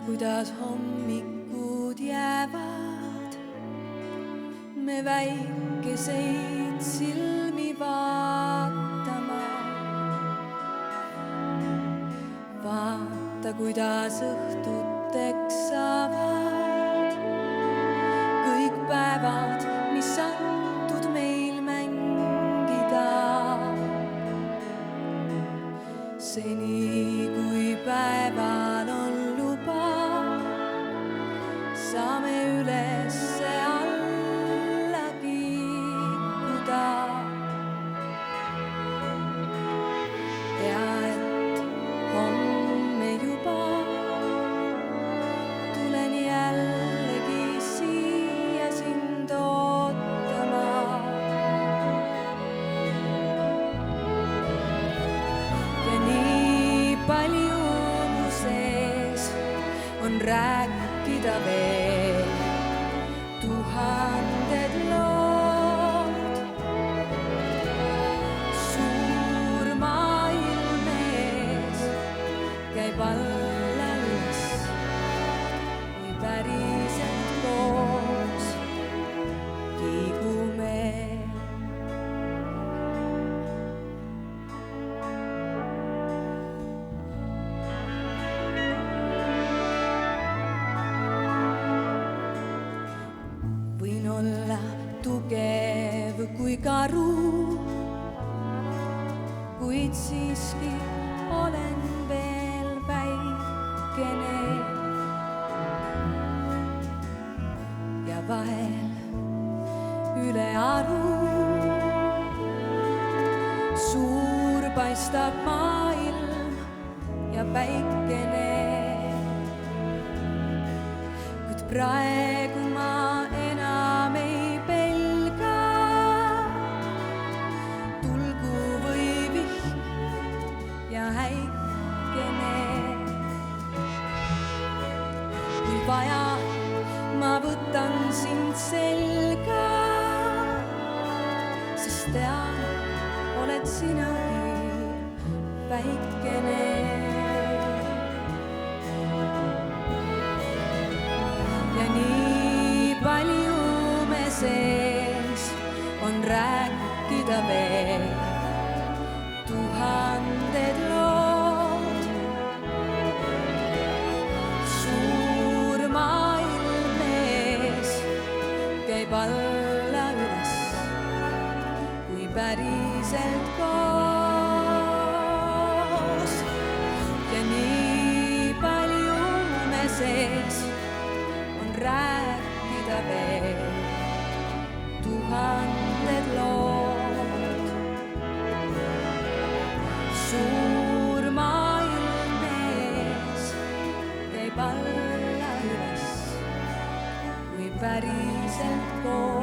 kuidas hommikud jäävad me väikeseid silmi vaatama. Vaata, kuidas õhtuteks saavad kõik päevad, mis antud meil mängida. Seni kui päeval on luba, saame ülesse alla kiikuda. Ja et homme juba tulen jällegi siia sind ootama. Ja nii palju mu sees on rääkida veel, tuhanded lood. Suur maailm ees käib alla üles, kui päriselt koos liigume. Võin olla tugev kui karu, kuid siiski olen veel väikene. Ja vahel ülearu suur paistab maailm ja väikene. Kuid praegu ma enam ei pelga, tulgu või vihm ja häikene. Kui vaja, ma võtan sind selga, sest tean, oled sinagi väikene. Ja nii palju me sees on rääkida veel, tuhanded lood. Suur maailm ees käib alla üles, kui päriselt koos. Ja nii palju me sees on rääkida veel, tuhanded lood. Suur maailm ees käib alla üles, kui päriselt koos.